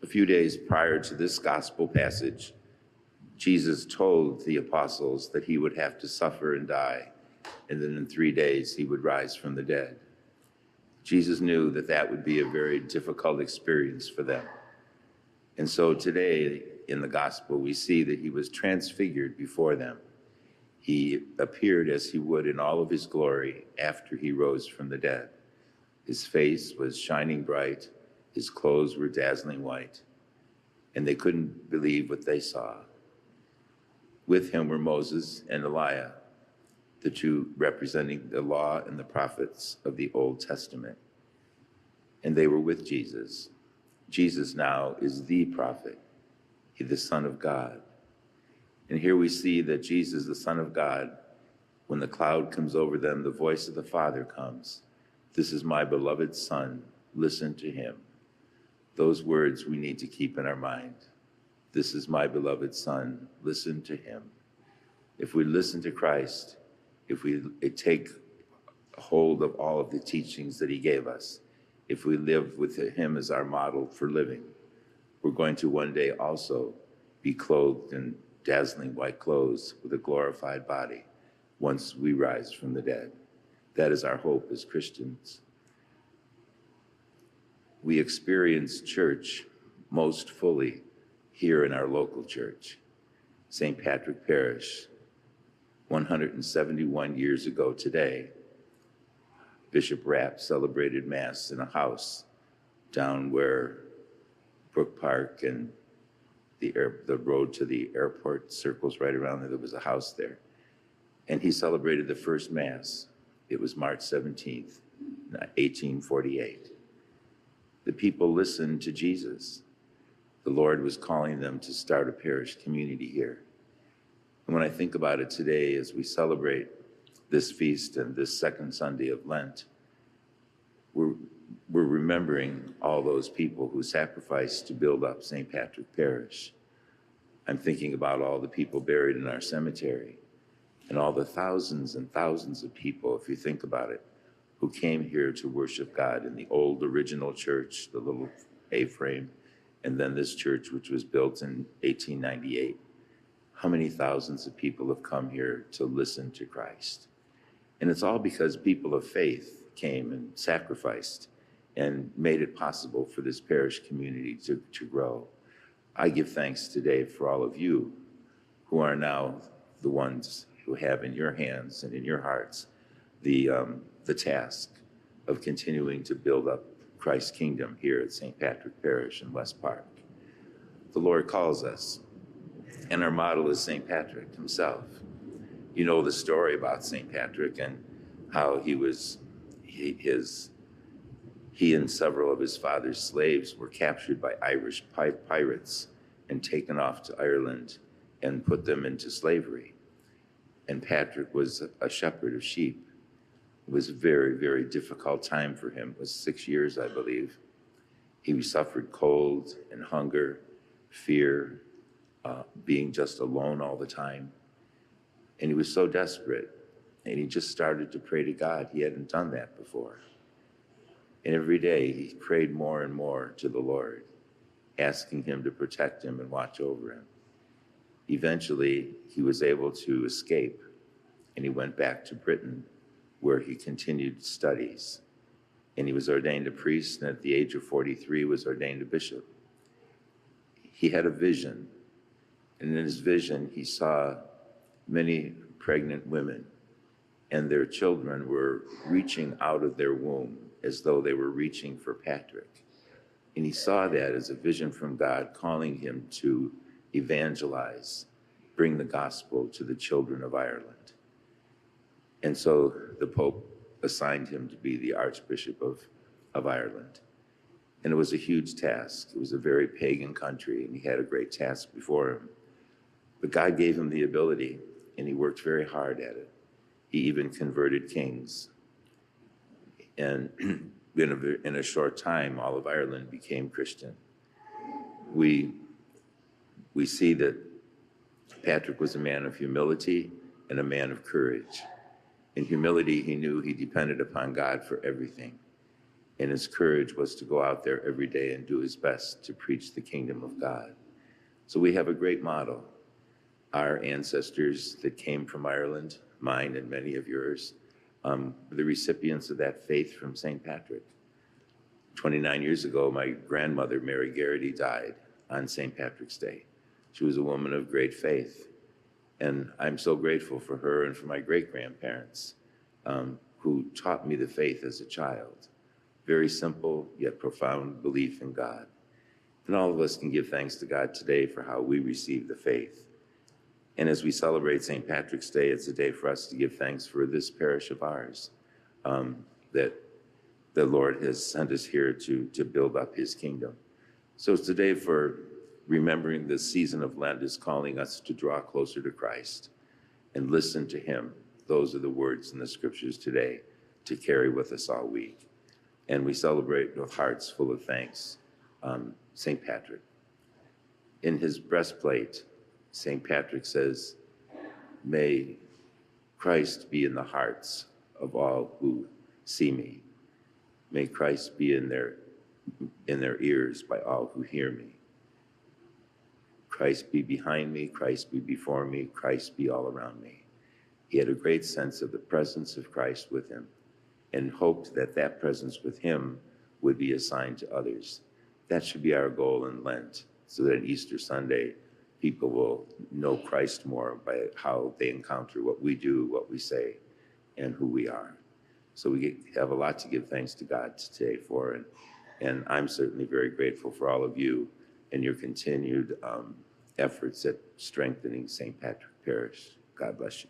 A few days prior to this gospel passage, Jesus told the apostles that he would have to suffer and die, and then in 3 days he would rise from the dead. Jesus knew that that would be a very difficult experience for them. And so today in the gospel, we see that he was transfigured before them. He appeared as he would in all of his glory after he rose from the dead. His face was shining bright, his clothes were dazzling white, and they couldn't believe what they saw. With him were Moses and Elijah, the two representing the law and the prophets of the Old Testament. And they were with Jesus. Jesus now is the prophet, the Son of God. And here we see that Jesus, the Son of God, when the cloud comes over them, the voice of the Father comes. This is my beloved Son, listen to him. Those words we need to keep in our mind. This is my beloved Son, listen to him. If we listen to Christ, if we take hold of all of the teachings that he gave us, if we live with him as our model for living, we're going to one day also be clothed in dazzling white clothes with a glorified body once we rise from the dead. That is our hope as Christians. We experience church most fully here in our local church, St. Patrick Parish. 171 years ago today, Bishop Rapp celebrated Mass in a house down where Brook Park and the road to the airport circles right around there. There was a house there. And he celebrated the first Mass. It was March 17th, 1848. The people listened to Jesus. The Lord was calling them to start a parish community here. And when I think about it today, as we celebrate this feast and this second Sunday of Lent, we're remembering all those people who sacrificed to build up St. Patrick Parish. I'm thinking about all the people buried in our cemetery and all the thousands and thousands of people, if you think about it, who came here to worship God in the old original church, the little A-frame, and then this church, which was built in 1898. How many thousands of people have come here to listen to Christ? And it's all because people of faith came and sacrificed and made it possible for this parish community to grow. I give thanks today for all of you who are now the ones who have in your hands and in your hearts the task of continuing to build up Christ's kingdom here at St. Patrick Parish in West Park. The Lord calls us, and our model is St. Patrick himself. You know the story about St. Patrick and how he and several of his father's slaves were captured by Irish pirates and taken off to Ireland and put them into slavery. And Patrick was a shepherd of sheep. It was a very, very difficult time for him. It was 6 years, I believe. He suffered cold and hunger, fear, being just alone all the time. And he was so desperate, and he just started to pray to God. He hadn't done that before. And every day he prayed more and more to the Lord, asking him to protect him and watch over him. Eventually, he was able to escape, and he went back to Britain, where he continued studies. And he was ordained a priest, and at the age of 43 was ordained a bishop. He had a vision, and in his vision, he saw many pregnant women, and their children were reaching out of their womb as though they were reaching for Patrick. And he saw that as a vision from God calling him to evangelize, bring the gospel to the children of Ireland. And so the Pope assigned him to be the Archbishop of Ireland. And it was a huge task. It was a very pagan country, and he had a great task before him. But God gave him the ability, and he worked very hard at it. He even converted kings. And in a short time, all of Ireland became Christian. We see that Patrick was a man of humility and a man of courage. In humility, he knew he depended upon God for everything. And his courage was to go out there every day and do his best to preach the kingdom of God. So we have a great model. Our ancestors that came from Ireland, mine and many of yours, were the recipients of that faith from St. Patrick. 29 years ago, my grandmother, Mary Garrity, died on St. Patrick's Day. She was a woman of great faith. And I'm so grateful for her and for my great-grandparents who taught me the faith as a child. Very simple, yet profound belief in God. And all of us can give thanks to God today for how we receive the faith. And as we celebrate St. Patrick's Day, it's a day for us to give thanks for this parish of ours, that the Lord has sent us here to build up his kingdom. So it's a day for remembering the season of Lent is calling us to draw closer to Christ and listen to him. Those are the words in the scriptures today to carry with us all week. And we celebrate with hearts full of thanks St. Patrick. In his breastplate, St. Patrick says, "May Christ be in the hearts of all who see me. May Christ be in their ears by all who hear me. Christ be behind me, Christ be before me, Christ be all around me." He had a great sense of the presence of Christ with him and hoped that that presence with him would be a sign to others. That should be our goal in Lent, so that on Easter Sunday, people will know Christ more by how they encounter what we do, what we say, and who we are. So we have a lot to give thanks to God today for, and I'm certainly very grateful for all of you and your continued efforts at strengthening St. Patrick Parish. God bless you.